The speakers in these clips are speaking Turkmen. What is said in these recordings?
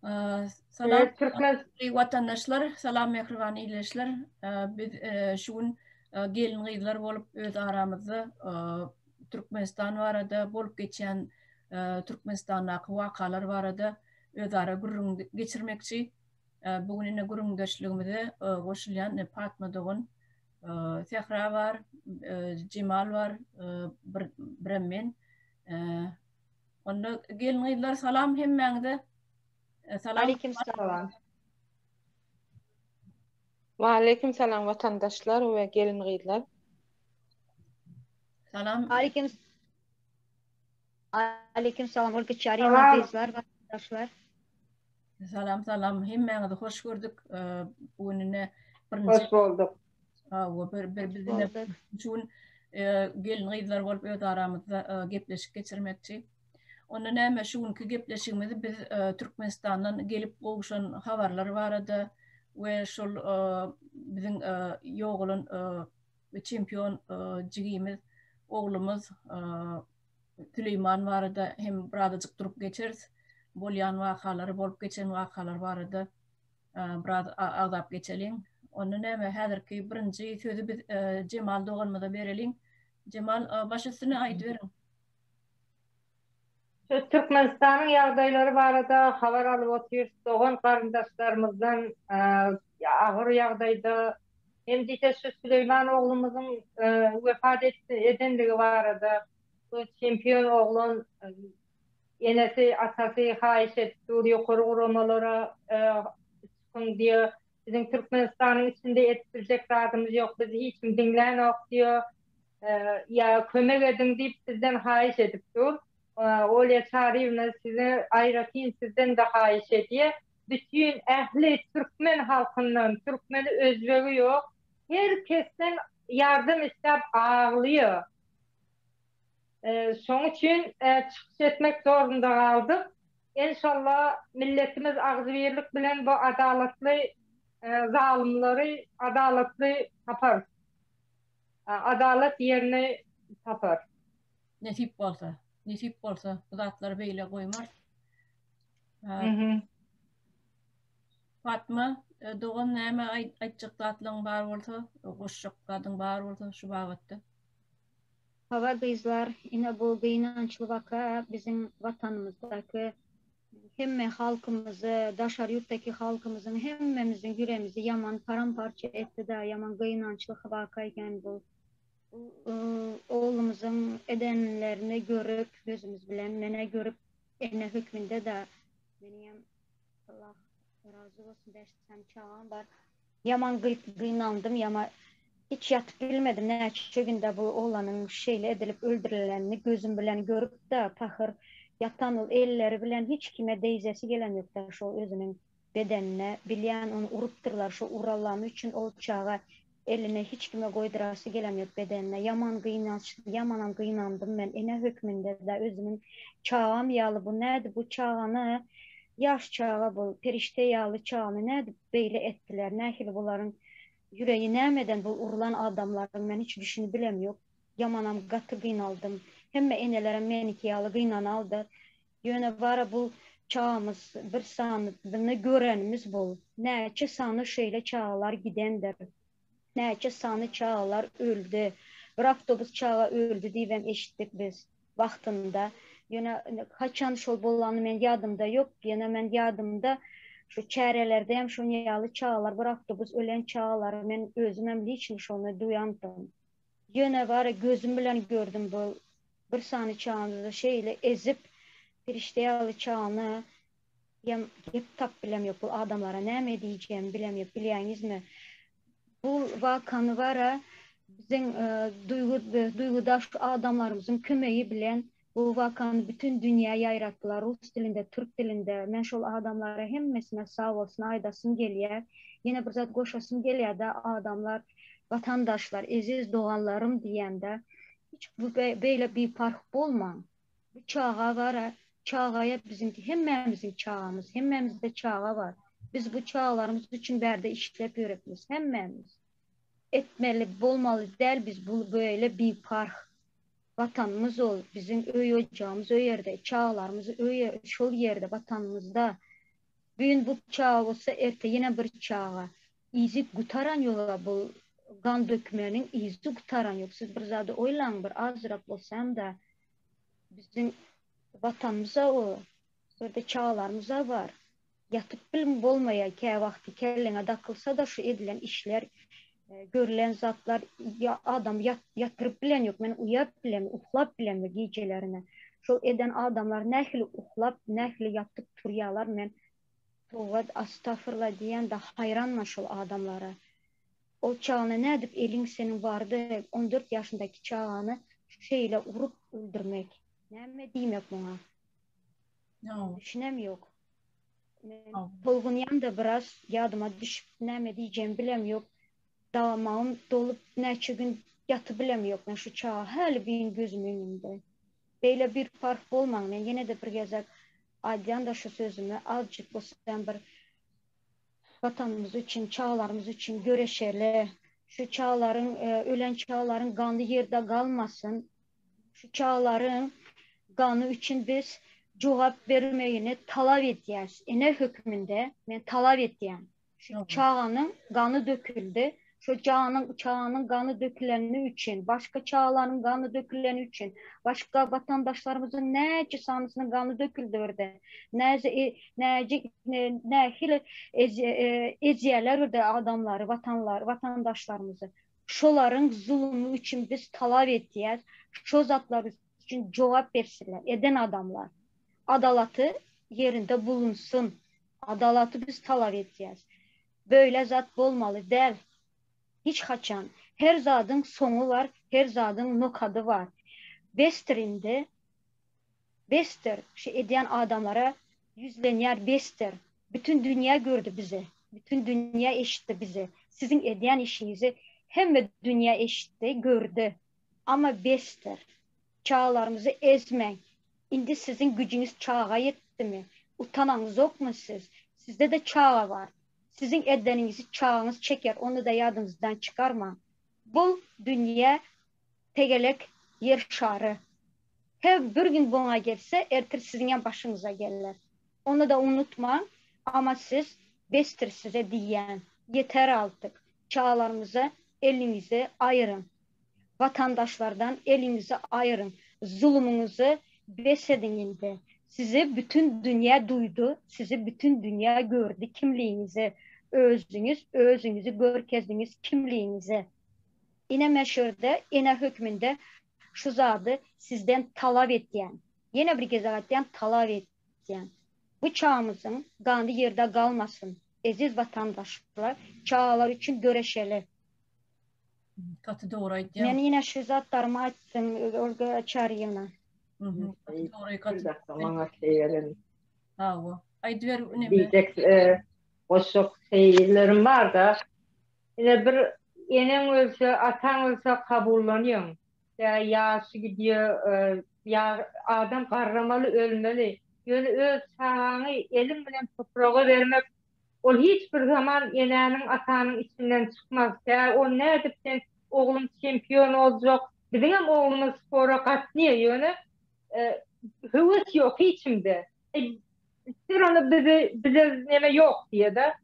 Salam Türkmen vatandaşlar, salam mehriban iyileşler. Biz şugun gelin gıydılar bolup öz aramızda Türkmenistan barada bolup geçen Türkmenistan'daki vakalar barada öz ara gurrun geçirmekçi. Bugün yine gurrundaşlığımızda koşulayan Fatma Doğun, Sehra var, Cemal var, Bremen. Onda gelin gıydılar salam hemmengde. Salam. Aleyküm selam. falan. Ve aleyküm selam vatandaşlar ve gelin gıydılar. Salam. Aleyküm selam. Olgu çariyim Salam. bizler vatandaşlar. Salam. Hemmenizi hoş gördük. Bugününe Hoş bulduk. bizine şun gelin gıydılar bolup öz aramızda gepleşik geçirmekçi. Onun näme şugunky gepleşigimizi biz Türkmenistan'dan gelip bolşan habarlar barada we şol biziň ýoğulun çempion jigimiz oglumuz Süleyman barada hem birazajyk durup geçeriz. Bolýan wakalary bolup geçen wakalar barada biraz agzap geçeliň. Onu näme häzirki birinji sözü biz Cemal Doğanmaza bereliň. Cemal baş üstüne aýdyp beriň. Şu Türkmenistan'ın yağdayları barada haber alıp oturuyoruz. Doğan kardeşlerimizden ahır yağdayda hem de şu Süleyman oğlumuzun vefat edenliği barada bu şampiyon oğlun yenesi atası hayiş etti. Yukarı uğramalara çıkın diyor. Bizim Türkmenistan'ın içinde ettirecek rahatımız yok. Bizi hiç mi dinleyen yok diyor. Ya kömek edin deyip sizden hayiş edip dur. Olya çağırıyla size ayrıtayım sizden de hayiş ediyor. Bütün ehli Türkmen halkından, Türkmen özveri yok. Herkesten yardım istep ağlıyor. Son için çıkış etmek zorunda kaldık. İnşallah milletimiz ağzıverlik bilen bu adaletli zalimleri adaletli tapar. Adalet yerine tapar. Nesip bolsa, zatlar beýle goýmar. Fatma, Doğan näme aýtjak zatlaryň bar bolsa, goşjak gadyň bar bolsa şu bagatda. Hava bizler yine bu gıynançlı vaka bizim vatanımızdaki hemme halkımızı, daşar yurttaki halkımızın hemmemizin yüreğimizi yaman paramparça etti de yaman gıynançlık vakayken bu oğlumuzun edenlerini görüp gözümüz bilen nene görüp ene hükmünde de benim Allah razı olsun dersem çağım var. Yaman gıynandım yama hiç yatıp bilmedim ne günde bu oğlanın şeyle edilip öldürülenini gözüm bilen görüp de pahır yatan ol elleri bilen hiç kime deyzesi gelen yok da şu özünün bedenine bilen onu uruptırlar şu urallamı için o çağa eline hiç kime koydurası gelen yok bedenine yaman gıynandım ben ene hükmünde de özümün çağım yağlı bu neydi bu çağını yaş çağa bu perişte yağlı çağını neydi böyle ettiler nehil bunların yüreği nämeden bu urulan adamların ben hiç düşünü bilemiyor. Yamanam gatı gıynaldım. Hemme enelerim meniki yalı gıynan aldı. Yöne vara bu çağımız bir sanını görenimiz bol. Näçe sanı şeyle çağlar gidendir. Näçe sanı çağlar öldü. Bir avtobus çağı öldü diýen eşitdik biz vaktında. Yöne kaçan şol bolanı men yadımda yok. Yine men yadımda şu çärelerde hem şu ýaly çağlar, bir avtobus ölen çağlar, men özümem liçin şonu duyandım. Yöne var gözüm bilen gördüm bu bir sany çağında şeyle ezip perişte ýaly çağını yep tap bilemiyor bu adamlara näme diýeceğim bilemiyor bilýäňizmi? Bu vakanı vara bizim duygudaş adamlarımızın kömeği bilen bu vakanı bütün dünya yayrattılar. Rus dilinde, Türk dilinde. Men şol adamlara hemmesine sağ olsun, aydasın geliyor. Yine bir zat koşasın geliyor da adamlar, vatandaşlar, eziz doğanlarım diyende hiç bu böyle bir fark olmam. Bu çağa var, çağaya bizimki hemmemizin çağımız, hemmemizde çağa var. Biz bu çağlarımız için berde işlep öğretmiz, hemmemiz. Etmeli, bolmalı değil biz bu böyle bir fark. Vatanımız ol, bizim öy ocağımız öy yerde, çağlarımız öy şol yerde vatanımızda Bugün bu çağ olsa erte yine bir çağa. İzi gutaran yok bu kan dökmenin izi gutaran yok. Siz bir zade oylan bir azrak olsam da bizim vatanımıza o. Burada çağlarımıza var. Yatıp bilim olmaya ki vakti kellene dakılsa da şu edilen işler görülen zatlar adam yatırıp bilen yok. Men uyap bilen, uhlap bilen gecelerine. Şu eden adamlar nehli uhlap, nehli yatıp turyalar men Tuğad astagfirullah diyen de hayranma şu adamlara. O çağına ne edip elin senin vardı 14 yaşındaki çağını şeyle vurup öldürmek. Ne demek buna? No. Düşünem yok. Oh. Tolgunyan da biraz yadıma düşüp ne diyeceğim bilem yok. Damağım dolup neçe gün yatı bilem yok. Şu çağı her bir gözümün önünde. Böyle bir fark olmam. Ben yine de bir gezek adyan da şu sözümü azıcık bu sen bir vatanımız için, çağlarımız için göreşeli. Şu çağların, ölen çağların kanı yerde kalmasın. Şu çağların kanı için biz cevap vermeyini talep ediyoruz. Ne hükmünde ben talep ediyorum. Şu çağının kanı döküldü. Şu çağının kanı döküleni için, başka çağların kanı döküleni için, başka vatandaşlarımızın ne sanısının kanı döküldü orada. Ne eziyeler orada adamları, vatandaşlarımızı. Şoların zulmü için biz talep ediyoruz. Şu zatlar için cevap versinler. Eden adamlar. Adalatı yerinde bulunsun. Adalatı biz talep edeceğiz. Böyle zat olmalı değil. Hiç kaçan. Her zatın sonu var. Her zatın nokadı var. Wester'inde Wester eden adamlara yüzlenyer Wester. Bütün dünya gördü bizi. Bütün dünya eşitti bizi. Sizin eden işinizi hem de dünya eşitti, gördü. Ama Wester çağlarımızı ezmeyin. Şimdi sizin gücünüz çağa yetti mi? Utananız yok mu siz? Sizde de çağ var. Sizin edeninizi çağınız çeker. Onu da yadınızdan çıkarma. Bu dünya tegelek yer şarı. Her bir gün buna gelse ertir sizin başınıza gelirler. Onu da unutma. Ama siz bestir size diyen. Yeter artık. Çağlarımıza elinizi ayırın. Vatandaşlardan elinizi ayırın. Zulmünüzü besedin indi. Sizi bütün dünya duydu. Sizi bütün dünya gördü. Kimliğinizi, özünüzü görkezdiniz kimliğinizi. Yine meşhurda, yine hükmünde şu zadı sizden talep ettiyen. Yine bir gezaketten talep ettiyen. Bu çağımızın kanı yerde kalmasın. Aziz vatandaşlar, çağlar için göreşeli. Katı doğraydı. Ben yine şu zatlarımı açtım, Olga Çarıyevna. Katı doğrayı katı. Bir dakika bana şey verelim. Ha o. Ay diğer önemli. Diyecek boşluk şeylerim var da yine bir enen ölse, atan ölse kabullanıyorum. Yaşı gidiyor, ya adam karramalı ölmeli. Yani öz çağını elim bilen toprağa vermek o hiçbir zaman enenin atanın içinden çıkmaz. Ya o ne edip sen oğlum şampiyon olacak. Bizim hem oğlumuz spora katmıyor yani. Hıvıs yok içimde. Bir onu bize neme yok diye de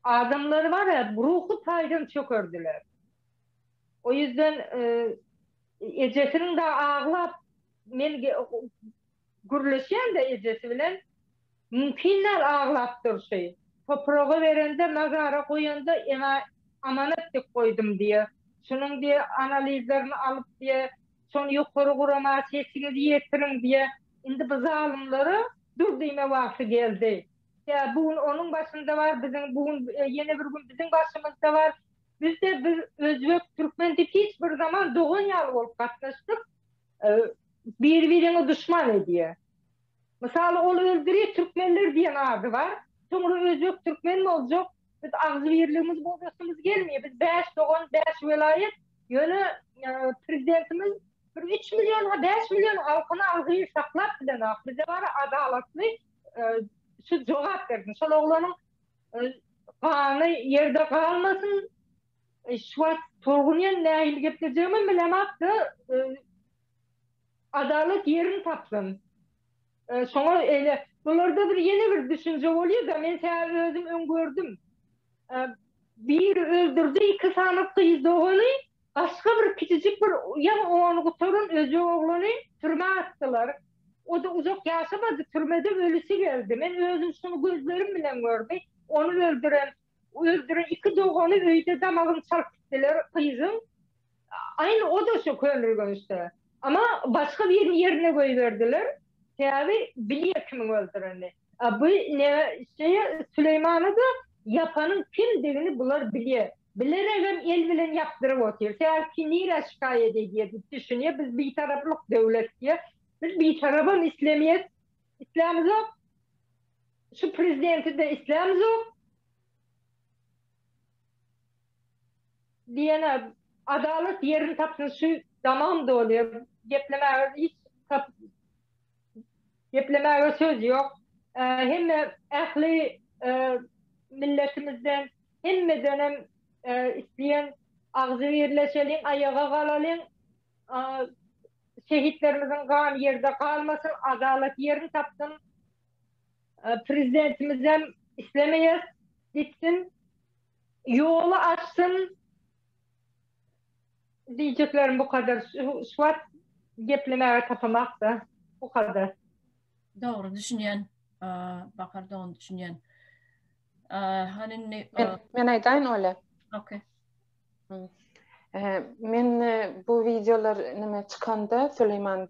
adamları var ya ruhu paydan çok ördüler. O yüzden ecesinin de ağlap gürleşen de ecesi bilen mümkünler ağlattır şey. Toprağa verende nazara koyanda amanet de koydum diye. Şunun diye analizlerini alıp diye son yukarı kurama sesini yetirin diye indi bu zalimleri dur diyme vakti geldi. Ya bugün onun başında var bizim bugün yeni bir gün bizim başımızda var. Biz de Özbek Türkmen'deki hiçbir zaman doğun yalı olup katlaştık. Birbirine düşman ediyor. Mesela onu öldürüyor Türkmenler diyen adı var. Sonra Özbek Türkmen mi olacak? Biz ağzı birliğimiz bozasımız gelmiyor. Biz 5 doğan 5 velayet yönü prezidentimiz 3 milyon 5 milyon halkına ağzıyı saklap bilen bize var adaletli şu cevap verdi. Şu oğlanın kanı yerde kalmasın şu an Torgunyan nehil getireceğimi bilemezdi. Adalet yerini tapsın. Sonra öyle Bunlarda bir yeni bir düşünce oluyor da men sä özüm öňgördüm. Bir öldürdü, iki sanıp kıydı onu, başka bir küçücük bir ya onu gutarın özü oğlanı türme attılar. O da uzak yaşamadı, türmede ölüsü geldi. Men özüm şunu gözlerim bilen gördüm. Onu öldüren iki doğanı öyde damağını çarptılar kıyızın. Aynı o da şu könülgün işte. Ama başka bir yerine koyuverdiler. Yani biliyor kimin öldüreni. Bu ne Süleyman'ı da yapanın kim dediğini bunlar biliyor. Bilerek el bilen yaptırıp oturuyor. Eğer ki niye şikayet ediyor düşünüyor. Biz bir taraflık devlet diye. Biz bir tarafın İslam yok. Şu prezidenti de İslam yok. Diyene adalet yerini tapsın şu tamam da oluyor. Yepleme söz yok. Hem ehli milletimizden hem dönem isteyen ağzı yerleşelim, ayağa kalalım, şehitlerimizin kan yerde kalmasın, adalet yerini tapsın, prezidentimizden istemeyiz, gitsin, yolu açsın, diyeceklerim bu kadar. Şu an yeplemeye tapamak da bu kadar. Doğru düşünýän, bakar da onu düşünýän. Hani ne... Men aýdaýyn öyle. Okay. Men bu videolar nime çykanda Süleyman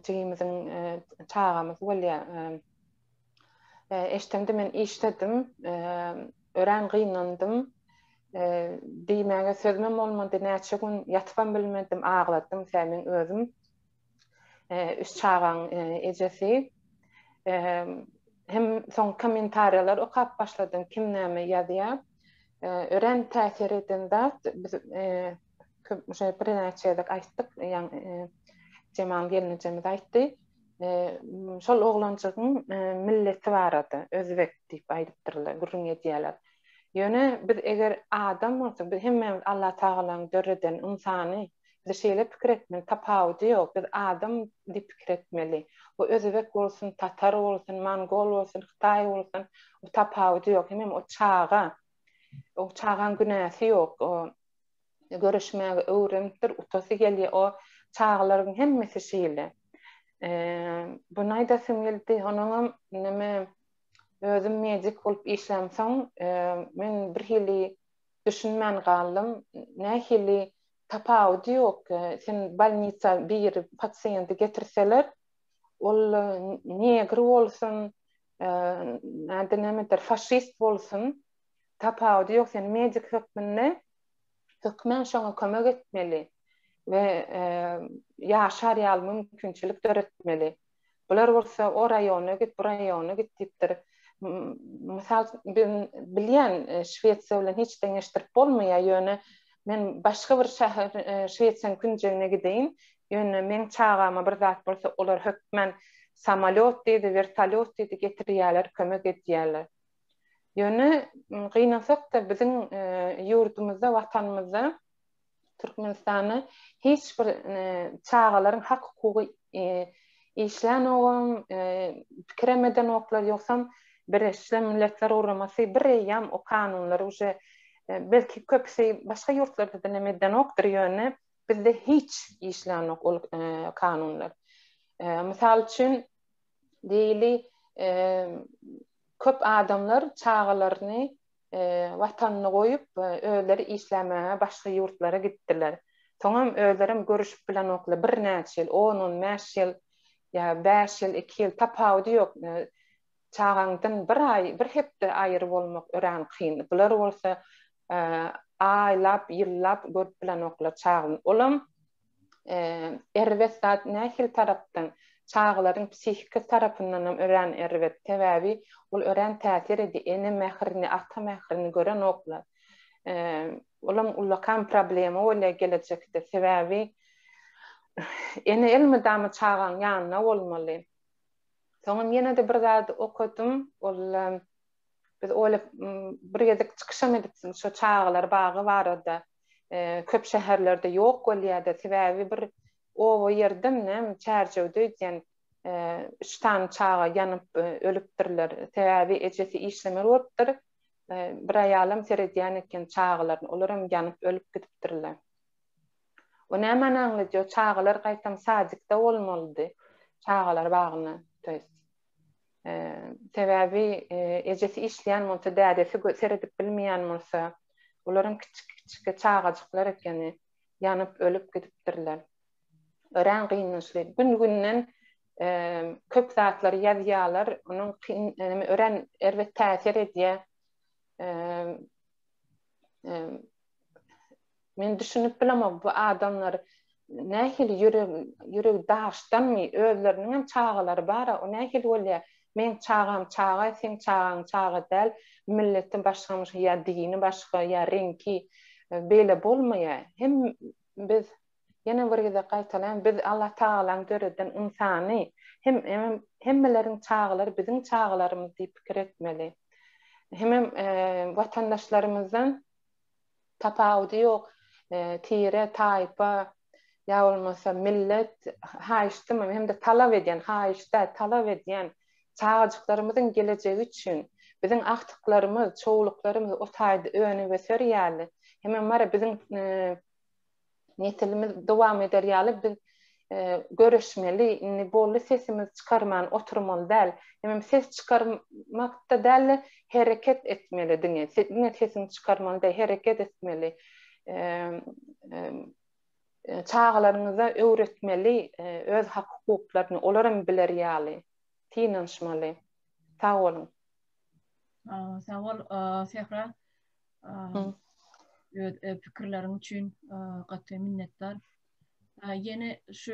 jigimizin çağamız bolýa. Eştemde men işledim, ören gynandym. Diýmäge sözmem bolmady, näçe gün ýatpam bilmedim, ağladım sen özüm. Üç çağan ejesi. Hem son komentarlar okap başladım, kim näme ýazýar. Ören täsir edende biz köp bir näçelik aýtdyk, ýani Cemal gelinjemiz aýtdy. Şol oglançygyň milleti bar ady, özbek diýip aýdypdyrlar, gurrun edýärler. Ýöne biz eger adam bolsak, biz hemme Allah Taala'nın dörreden insany biz şeýle pikir etmeli, tapawdy ýok, biz adam diýip pikir etmeli. O özbek bolsun, tatar bolsun, mongol bolsun, Hytaý bolsun, o tapawdy ýok, hemme o çağan günäsi ýok. O görüşmäge öwrenipdir, utasy gelýär, o çağlaryň hemmesi şeýle. Bu naýdasym geldi, onuň neme özüm medik bolup işlemsem, men bir hili düşünmän galdym. Nähili tapawdy ýok. Sen balnitsa bir pasiýenty getirseler, ol negr bolsun, näme der faşist bolsun, tapawdy ýok. Sen medik hökmünde hökmen şoňa kömek etmeli we ýaşar ýaly mümkinçilik döretmeli. Bular bolsa o raýona git, bu raýona git diýipdir. Misal bilýän Şwetsiýa bilen hiç deňeşdirip bolmaýar ýöne men başga bir şäher Şwetsiýanyň künjegine gideýin. Ýöne men çağama bir zat bolsa olar hökmen samolyot diýdi, vertolyot diýdi getirýärler, kömek edýärler. Ýöne gynansak da biziň ýurdumyzda, watanymyzda Türkmenistany hiç bir çağalaryň hak hukugy işlän ogam, pikiremeden oklar ýoksam Birleşmiş Milletler Uramasy bir ýam o kanunlary uje belki köpsi başga ýurtlarda da nemeden okdur ýöne bizde hiç işlän ok ol kanunlar. Misal üçin diýili köp adamlar çağalaryny watanyny goýup öýleri işlämäge başga ýurtlara gitdiler. Soňam öýlerim görüşüp bilen oklar bir näçe ýyl, 10-15 ýyl ýa 5 ýyl, 2 ýyl tapawdy ýok. Çağandan bir ay, bir hepde aýry bolmak ören kyn. Bular bolsa aýlap, ýyllap görüp bilen oklar çağın. Olam erwet nähil tarapdan çağlaryň psihiki tarapyndan ören erwet täbäbi ol ören täsir edi. Ene mährini, ata mährini gören oklar. Olam ulakan problemi bolýa gelecekde sebäbi ene elmedamy çağan ýanyna bolmaly. Soňam ýene de bir zat okudum, ol biz oýlap bir ýerde çykyşam edip şu çağlar bagy barada köp şäherlerde ýok bolýar-da sebäbi bir o ýerdem näme çärjewde diýen 3 çağa yanıp ölüpdirler. Täbi ejesi işleme bolupdyr. Bir aýalam serediýän eken çağlaryny, olaram yanıp ölüp gidipdirler. O näme anlaýar? Çağlar gaýtam sadykda bolmalydy. Çağlar bagyny töýs. Täbi ejesi işleýän bolsa, dädesi seredip bilmeýän bolsa, olaryň kiçik çağajyklar ekeni yanıp ölüp gidipdirler. Ören gynynçly. Gün-günden köp zatlar ýazýarlar, onuň ören erwet täsir edýär. Men düşünüp bilemem bu adamlar nähili ýüregi daşdanmy özleriniň hem çağalary bar, o nähili bolýar. Men çağam çağa, sen çağaň çağa däl, milletin başgamyş ýa dini başga ýa renki beýle bolmaýar. Hem biz ýene bir gide gaýtalan, biz Allah Taalaň göreden insany hemmelerin çağalary biziň çağalarymyz diýip pikir etmeli. Hem vatandaşlarymyzdan tapawudy ýok, tire taýpa ýa bolmasa millet haýyşdymy hem-de talap edýän çağajyklarymyzyň geleceği üçin biziň akdyklarymyz, çoğuluklarymyz o taýda öňe götürýärli. Hem mara biziň netilimiz dowam ederýärli, biz görüşmeli, bolly sesimiz çykarman oturmaly däl. Hem ses çykarmakda däl hereket etmeli diňe. Sesini çykarmaly däl, hereket etmeli. Çağalaryňyza öwretmeli, öz hak hukuklaryny olaram bilerýärli, tinanşmaly. Sağ olun. Sağ ol, Sehra. Pikirlerin üçin gatly minnetdar. Yine şu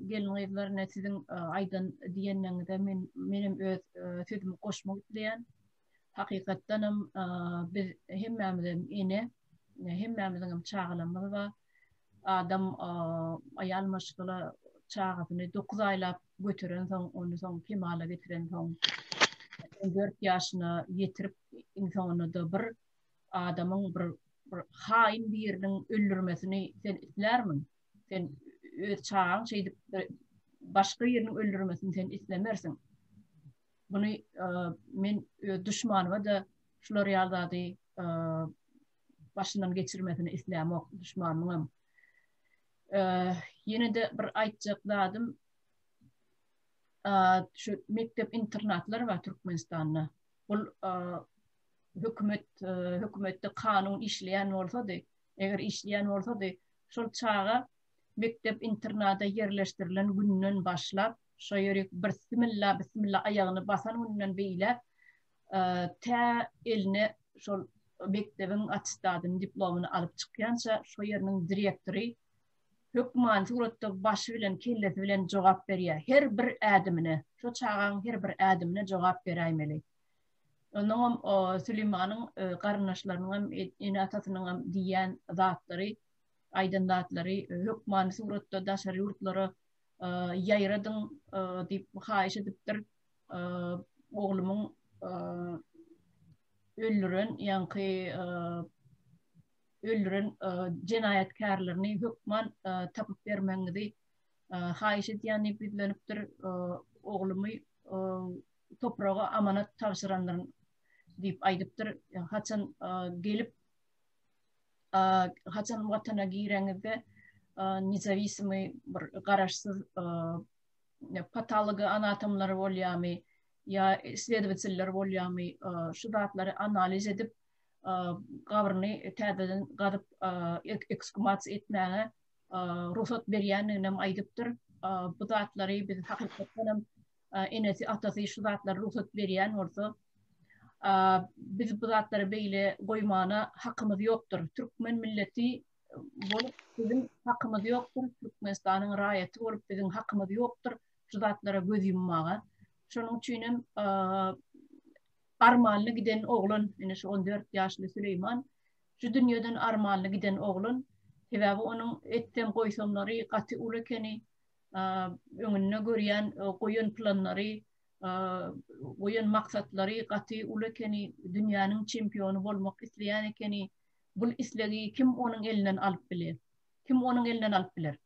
gelin siziň aýdan diýenlerinde menim öz sözümi goşmak isleýän. Hakykatdanam biz hemmemiziň çağalarymyz bar. Adam aýal maşgala çağasyny 9 aýlap götüren soň, onu soň kemala getiren soň 4 ýaşyna ýetirip insanyny da bir adamyň bir haýyn biriniň öldürmesini sen islermi? Sen öz çağaň şeýdip başga ýeriniň öldürmesini sen islemersiň. Bunu men düşmanyma da şular ýaldady başyndan geçirmesini islämok düşmanymyň. Yine de bir aýtjak dadym. Şu mektep internatlar var Türkmenistanda. Bul hökümetde kanun işleyen olsa da, eğer işleyen olsa da, şol çağa mektep internada yerleştirilen günden başlap, şöyle bismillah ayağını basan günden beýle ta eline şol mektebin atestadını, diplomunu alıp çykýança şo ýeriniň direktori hökman suratda başı bilen kellesi bilen jogap berýär. Her bir adamine, şo çağaň her bir adamine jogap berýmeli. Onuň Süleymanyň garnaşlarynyň ene atasynyň diýen zatlary, aýdan zatlary hökman suratda daşary ýurtlary ýaýradyň diýip haýyş edipdir. Oglumyň öldüren ýa-ni öldüren jenayetkarlaryny hökman tapyp bermeňizi haýyş edýäni bildirenipdir. Oglumy toprağa amanat tapşyranlaryň diýip aýdypdyr. Haçan gelip haçan watana gireňizde nizavисимый bir garaşsyz patology anatomlary bolýarmy ýa isledewçiler bolýarmy şu datlary analiz edip gabrny täzeden gadyp ekshumasiýa etmäge ruhsat berýändigini aýdypdyr. Bu datlary biz hakykatdan enesi atasy şu datlary ruhsat berýän bolsa biz bu datlary beýle goýmana hakymyz ýokdur. Türkmen milleti bolup bizim hakymyz ýokdur. Türkmenistanyň raýaty bolup bizim hakymyz ýokdur. Şu datlara göz yummaga. Şonuň üçin armanly giden oglan, ene şu 14 ýaşly Süleyman, şu dünýeden armanly giden oglan, sebäbi onuň etden goýsamlary gaty uly ekeni, öňüne görýän goýan planlary, goýan maksatlary gaty uly ekeni, dünýäniň çempionu bolmak isleýän ekeni, bu islegi kim onuň elinden alyp biler? Kim onuň elinden alyp biler?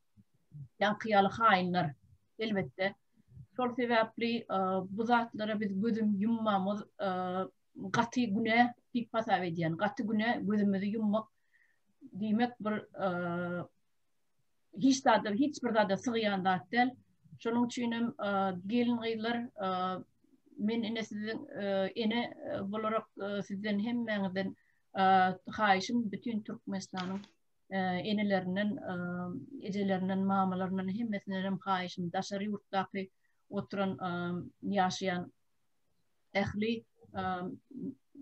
Ýa-ni haýynlar elbetde Şol sebäpli bu zatlara biz gözüm yummamız gaty güne pik pasav edýän. Gaty güne gözümüzi yummak diýmek bir hiç bir zada sığyan zat del. Şonuň üçinem gelin gyýlar men ene sizin ene bolarak sizden hemmeňizden haýyşym bütün Türkmenistanyň enelerinin, ejelerinin, mamalarının hemmesinden haýyşym daşary ýurtdaky oturan ýaşaýan ähli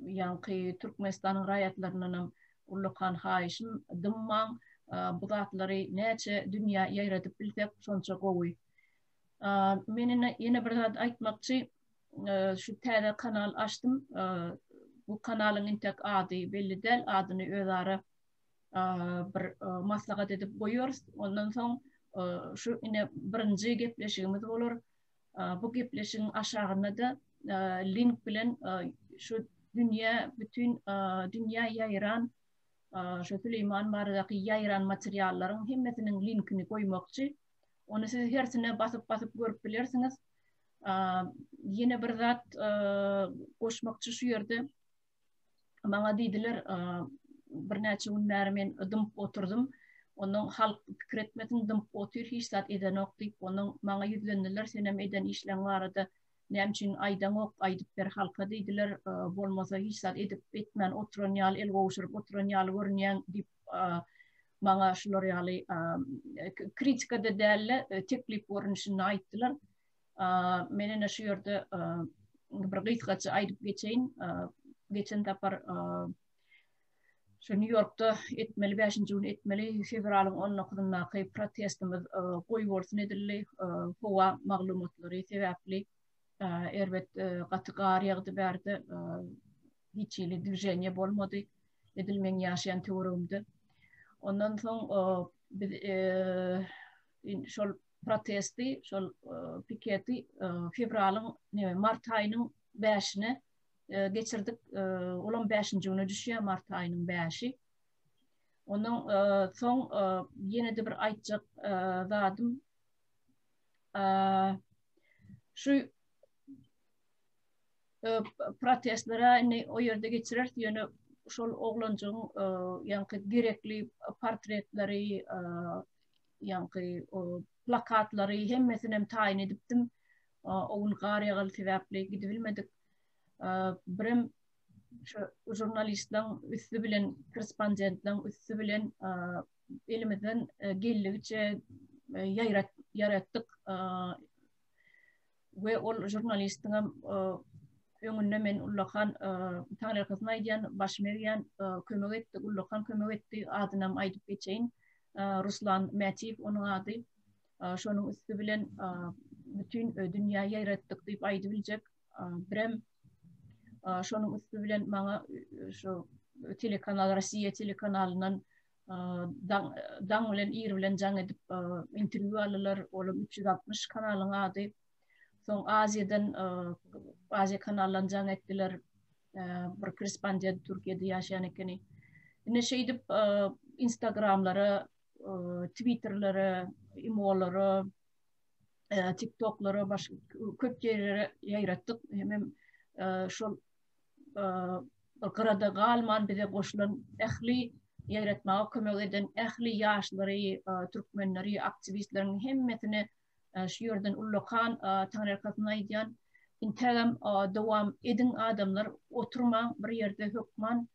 ýa-ni Türkmenistanyň raýatlarynyň ullukan haýyşym dymmaň bu zatlary näçe dünýä ýaýratyp bilsek şonça gowy. Men ýene bir zat aýtmakçy, şu täze kanal açdym. Bu kanalyň intek ady belli del, adyny özara bir maslahat edip goýýarys. Ondan soň şu ine birinji gepleşigimiz bolar. Bu gepleşigiň aşagyna da link bilen şu dünýä bütün dünýä ýaýran şu Süleyman baradaky ýaýran materiallaryň hemmesiniň linkini goýmakçy. Onu siz hersine basyp görüp bilersiňiz. Ýene bir zat goşmakçy şu ýerde maňa diýdiler, bir näçe günler men dymp oturdum. Onun halk pikir etmesin dymp otur hiç zat eden ok diýip onun maňa ýüzlendiler. Senem eden işleň barada näçin aýdan ok aýdyp ber halka diýdiler. Bolmasa hiç zat edip etmän oturan ýaly el gowşuryp oturan ýaly görnýän diýip maňa şular ýaly kritika da dälle teklip görnüşini aýtdylar. Men ene şu ýerde bir gysgaça aýdyp geçeýin. Geçen tapar şu New York'ta etmeli 5. gün etmeli fevralyň 19-ndaky protestimiz goýulsyn edildi. Howa maglumatlary sebäpli erbet gaty gar ýagdy berdi. Hiç ýyly düjeniýe bolmady. Edilmeň ýaşaýan töwerümde. Ondan soň biz şol protesti, şol piketi fevralyň mart aýynyň 5-ine geçirdik. Olan 5. güne düşýär mart aýynyň 5-i. Onun soň ýene de bir aýtjak zadym. Şu protestlere o ýerde geçirer ýöne şol oglanjyň ýa-ni gerekli portretleri ýa-ni plakatlary hemmesini hem taýin edipdim. Ogun gar ýagal sebäpli gidip bilmedik. Birim şu jurnalistlaň üstü bilen korrespondentlaň üstü bilen elimizden geldigiçe ýaratdyk we ol jurnalistiňe öňünde men ullakan taňlar kızna aýdýan başmerýän kömek etdi, ullakan kömek etdi, adynam aýdyp geçeýin. Ruslan Mätiw onuň ady. Şonuň üstü bilen bütün dünýä ýaýratdyk diýip aýdyp biljek. Birem şonuň üstü bilen maňa şu telekanal Rossiya telekanalynyň daň bilen ýer bilen jaň edip interwýu aldylar. Olam 360 kanalyň ady. Soň Aziýa kanalyny jaň etdiler. Bir korrespondent Türkiýede ýaşaýan ekeni. Ine şeýdip Instagramlary, Twitterlary, imolary, TikToklary başga köp ýerlere ýaýratdyk. Hem şol gyrada galman bize goşulan ähli ýaýratmaga kömek eden ähli ýaşlary, türkmenleri, aktivistleriň hemmesini şu ýerden ullakan taňlar kasyna aýdýan integam dowam edin adamlar oturma bir ýerde hökman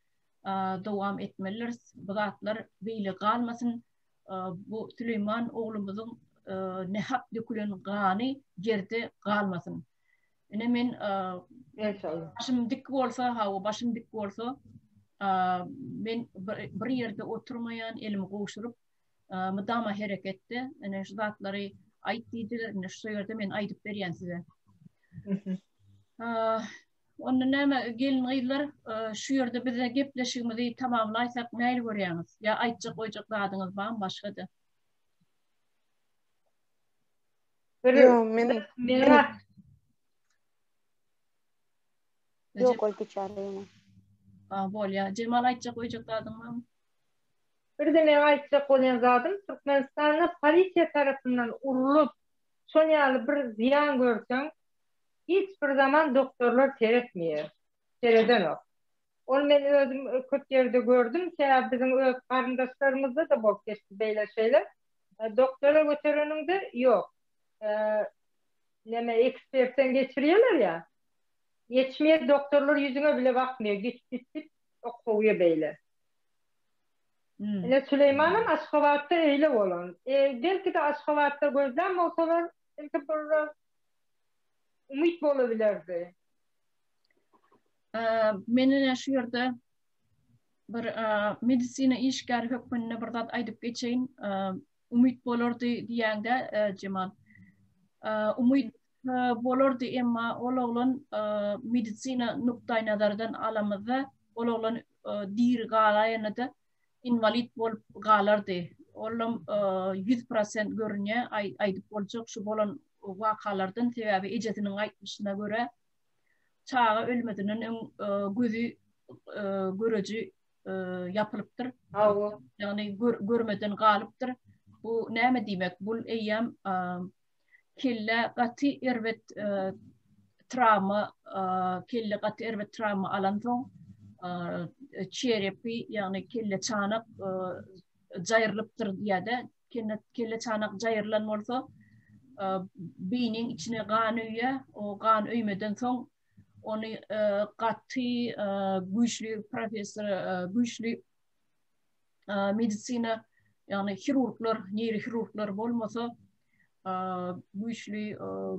dowam etmeliler. Bu zatlar beýle galmasyn. Bu Süleyman oglumyzyň ne hak dökülen gany ýerde galmasyn. Ene men başym dik bolsa, hawa başym dik bolsa men bir ýerde oturmaýan elimi gowşuryp mydama hereketde ene şu zatlary aýtdylar, ene şu ýerde men aýdyp berýän size. Onu näme gelin gyýlar şu ýerde bize gepleşigimizi tamamlaýsak näil görýäňiz? Ya aýtjak goýjak zadyňyz barmy başga-da? Yo, men Yok ol biçareyim. Bolýa, Cemal aýtjak goýjak zadyň barmy? Bir de ne aýtjak bolýan zadym Türkmenistanyň polisiýa tarapyndan urulup Şol ýaly bir ziyan görseň, hiç bir zaman doktorlar teretmeýär. Teredenok. Ol men özüm köp yerde gördüm. Bizim öz garyndaşlarymyzda da bolup geçdi beýle şeýler. Doktora götüreninde yok. Neme eksperten geçiriyorlar ya. Yetişmeye doktorlar yüzüne bile bakmıyor. Git okuyor beyle. Süleyman'ın Aşgabat'ta öyle olan. Belki de Aşgabat'ta gözlem olsalar belki biraz umut olabilirdi. Menin şu yerde bir medisina işgär hökmünde bir zat aydıp geçeyin. Umut bolurdu diýende Cemal. Umut bolurdu emma oğlan medisina nuktay nazardan alamızda oğlan dir galayana da invalid bolup galardı. Oğlan 100% görünye aydıp bolacak şu bolan vakalardan sebebi ejetinin aytmışına göre çağı ölmedinin gözü görücü yapılıptır. Yani görmeden galıptır. Bu näme diýmek? Bu eýem kelle gaty erwet travma kelle gaty erwet travma alan soň çerepi yani kelle çanak jaýrylypdyr diýede. Kelle çanak jaýrylan bolsa beynin içine gan öýe, o gan öýmeden soň onu gaty güýçli professor güýçli medisina yani hirurglar, neyrohirurglar bolmasa güýçli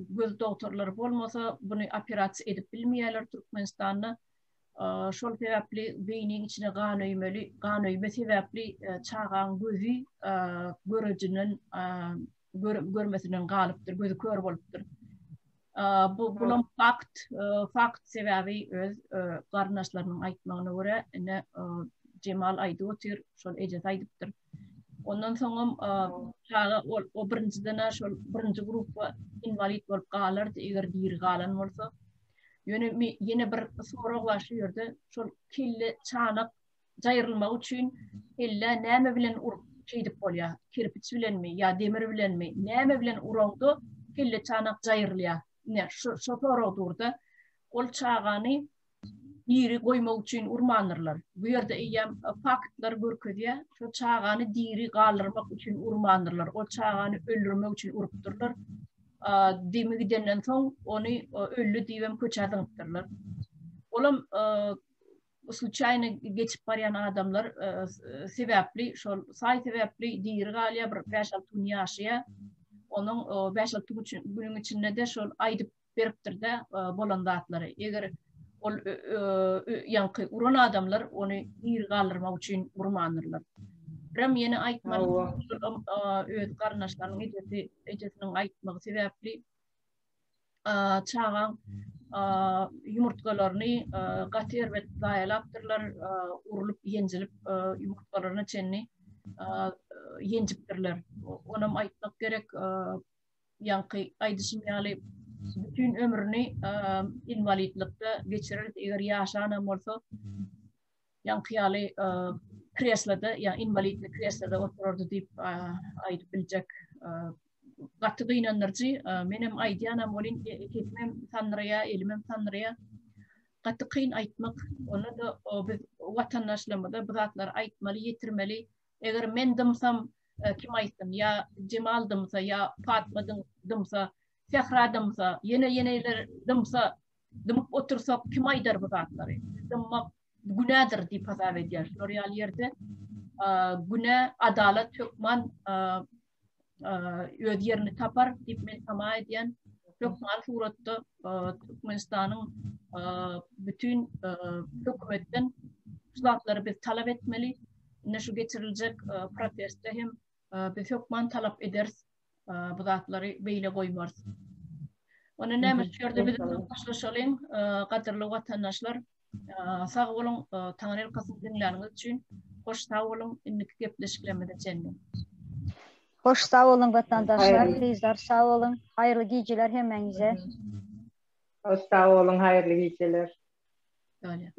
göz doktorlar bolmasa bunu operasiýa edip bilmeýärler Türkmenistanda. Şol sebäpli beynin içine gan öýmeli, gan öýme sebäpli çağan gözü görüjünün görmesinden galypdyr, gözü kör bolupdyr. Bu bulan fakt sebebi öz garnaşlarynyň aýtmagyna görä ene Cemal aýdypdyr, şol ejet aýdypdyr. Ondan soňam o birinciden şol birinci gruppa invalid bolup galardy, eger dir galan bolsa. Ýene bir sorag başlýardy. Şol kelle çanak jaýrylmak üçin illa näme bilen çeýdip bolýar? Kirpiç bilenmi, ýa demir bilenmi? Näme bilen uragdy? Kelle çanak jaýrylýar. Ne şu sorag durda. Ol çağany diri goýmak üçin urmanyrlar. Bu ýerde eýem faktlar görkezýär. Şu çağany diri galyrmak üçin urmanyrlar. O çağany öldürmek üçin urupdyrlar. Demigidenden soň ony öllü diýem köçädiňdirler. Olam случайно geçip barýan adamlar sebäpli şol saý sebäpli diri galýa bir 5-6 gün ýaşaýa. Onuň 5-6 günüň içinde de şol aýdyp beripdir de bolan zatlary. Eger ol ýanky uran adamlar ony diri galyrmak üçin urmanyrlar. Ram ýene aýtmak öz garnaşlaryň ejetiniň aýtmagy sebäpli çağan yumurtgalaryny gaty erwet daýalapdyrlar, urulup ýenjilip yumurtgalaryny çenni ýenjipdirler. Onam aýtmak gerek ýanky aýdyşym ýaly bütün ömrüni invalidlikde geçirir eger ýaşanan bolsa ýanky ýaly kreslada ya invalidli kreslada otururdu diýip aýdyp biljek. Gaty gynanyrjy menem aýdýanam bolin ketmem Tanrıya, elimem Tanrıya. Gaty kyn aýtmak, onu da biz watandaşlarymyza bu zatlar aýtmaly, ýetirmeli. Eger men dymsam kim aýtdym? Ya Cemal dymsa, ya Fatma dymsa, Fehra dymsa, ýene dymsa, dymyp otursak kim aýdar bu zatlary? Dymmak günädir diýip hasap edýär. Şol ýerde güne adalet hökman öz yerini tapar diýip men tama edýän. Hökman suratda Türkmenistanyň bütün hökümetden şartlary biz talap etmeli. Ne şu geçiriljek protestde hem biz hökman talap ederiz. Bu zatlary beýle goýmaz. Onu näme şu ýerde biz başlaşalım gaderli watandaşlar. Sağ olun, Taňryl kasıp dinleriniz üçün. Hoş sağ olun, indiki gepleşiklemede cennet. Hoş sağ olun vatandaşlar, bizler sağ olun. Hayırlı geceler hemeňize. Hoş sağ olun, hayırlı geceler. Öyle.